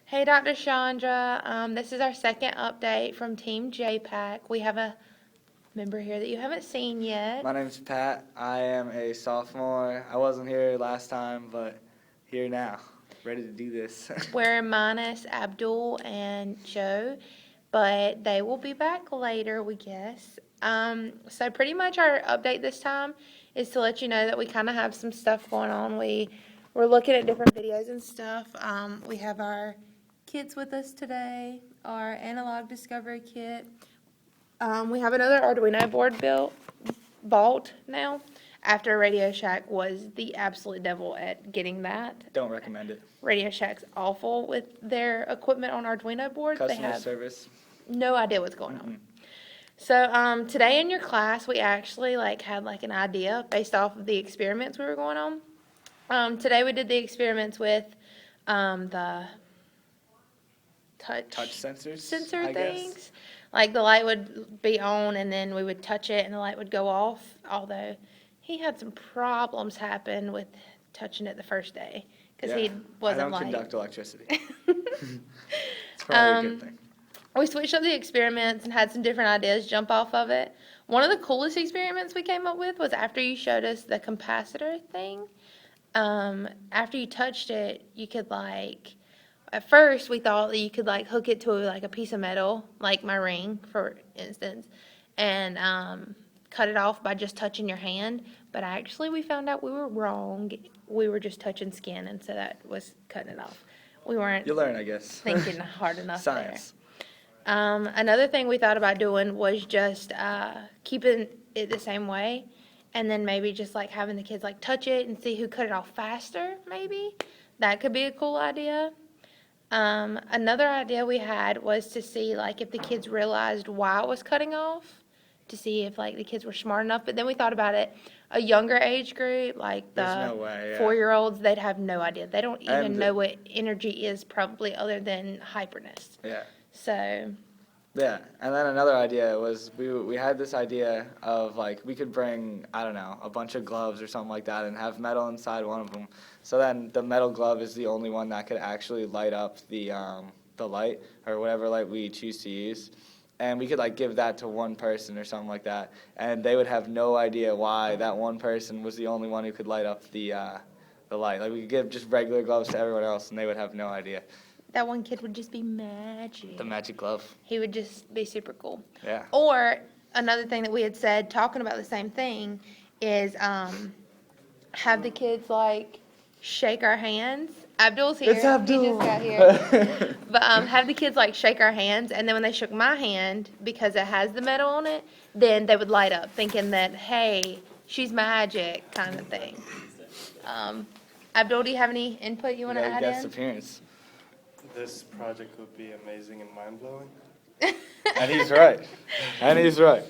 Hey, Dr. Chandra. This is our second update from Team JPAC. We have a member here that you haven't seen yet. My name's Pat. I am a sophomore. I wasn't here last time, but here now. Ready to do this. We're minus Abdul and Joe, but they will be back later, we guess. So pretty much our update this time is to let you know that we kind of have some stuff going on. We're looking at different videos and stuff. We have our kids with us today, our analog discovery kit. We have another Arduino board vault now, after Radio Shack was the absolute devil at getting that. Don't recommend it. Radio Shack's awful with their equipment on Arduino boards. They Customer have service. no idea what's going on. So today in your class, we actually had an idea based off of the experiments we were going on. Today we did the experiments with the touch sensors. sensor I things. guess. Like the light would be on and then we would touch it and the light would go off. Although he had some problems happen with touching it the first day because he wasn't I don't conduct electricity. It's probably a good thing. We switched up the experiments and had some different ideas jump off of it. One of the coolest experiments we came up with was after you showed us the capacitor thing. After you touched it, you could at first we thought that you could hook it to a piece of metal, like my ring, for instance, and cut it off by just touching your hand. But actually we found out we were wrong. We were just touching skin, and so that was cutting it off. We weren't You learn, I guess. thinking hard enough Science. there. Another thing we thought about doing was just keeping it the same way, and then maybe just having the kids touch it and see who cut it off faster. Maybe that could be a cool idea. Another idea we had was to see if the kids realized why it was cutting off, to see if the kids were smart enough. But then we thought about it, a younger age group, There's the no way, yeah. 4-year-olds, they'd have no idea. They don't even And- know what energy is, probably, other than hyperness. Yeah. So Yeah, and then another idea was we had this idea of we could bring, I don't know, a bunch of gloves or something like that and have metal inside one of them. So then the metal glove is the only one that could actually light up the light or whatever light we choose to use. And we could give that to one person or something like that, and they would have no idea why that one person was the only one who could light up the light. We could give just regular gloves to everyone else, and they would have no idea. that one kid would just be magic. The magic glove. He would just be super cool. Yeah. Or another thing that we had said, talking about the same thing, is have the kids shake our hands. Abdul's here. It's Abdul. He just got here. But have the kids shake our hands, and then when they shook my hand, because it has the metal on it, then they would light up, thinking that, hey, she's magic, kind of thing. Abdul, do you have any input you want to add Guest in? appearance. This project would be amazing and mind-blowing. And he's right. And he's right.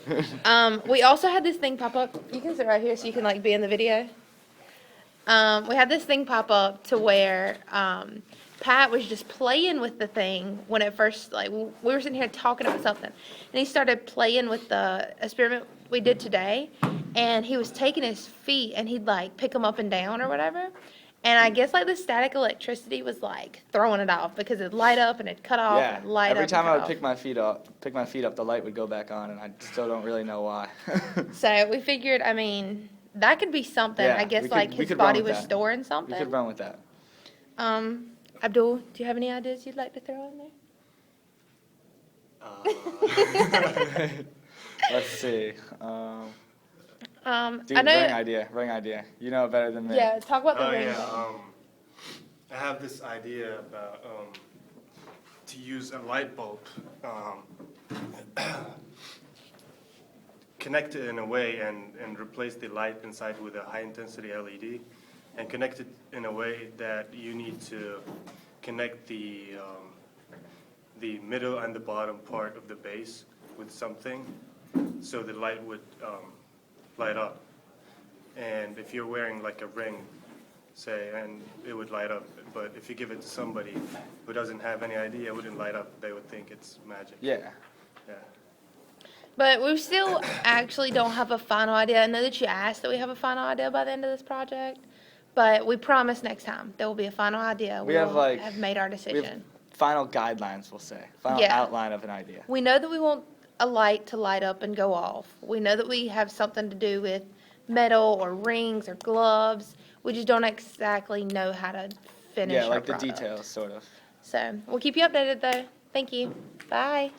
We also had this thing pop up. You can sit right here so you can be in the video. We had this thing pop up to where Pat was just playing with the thing when it first we were sitting here talking about something, and he started playing with the experiment we did today, and he was taking his feet and he'd pick them up and down or whatever. And I guess the static electricity was throwing it off because it'd light up and it'd cut off Yeah. and light up. Every time and I cut would off. pick my feet up, the light would go back on, and I still don't really know why. So we figured, that could be something. Yeah, I guess we could his run body with was that. storing We something. could run with that. Abdul, do you have any ideas you'd like to throw in there? Let's see. Dude, I know. ring idea. You know it better than me. Yeah, talk about the Oh ring. yeah, I have this idea about to use a light bulb, connect it in a way and replace the light inside with a high intensity LED, and connect it in a way that you need to connect the middle and the bottom part of the base with something, so the light would light up. And if you're wearing a ring, say, and it would light up, but if you give it to somebody who doesn't have any idea, it wouldn't light up. They would think it's magic. Yeah. Yeah. But we still actually don't have a final idea. I know that you asked that we have a final idea by the end of this project, but we promise next time there will be a final idea. We have, We'll have made our decision. final guidelines, we'll say, final Yeah. outline of an idea. We know that we want a light to light up and go off. We know that we have something to do with metal or rings or gloves. We just don't exactly know how to finish Yeah, our like the product. details, sort of. So we'll keep you updated though. Thank you. Bye.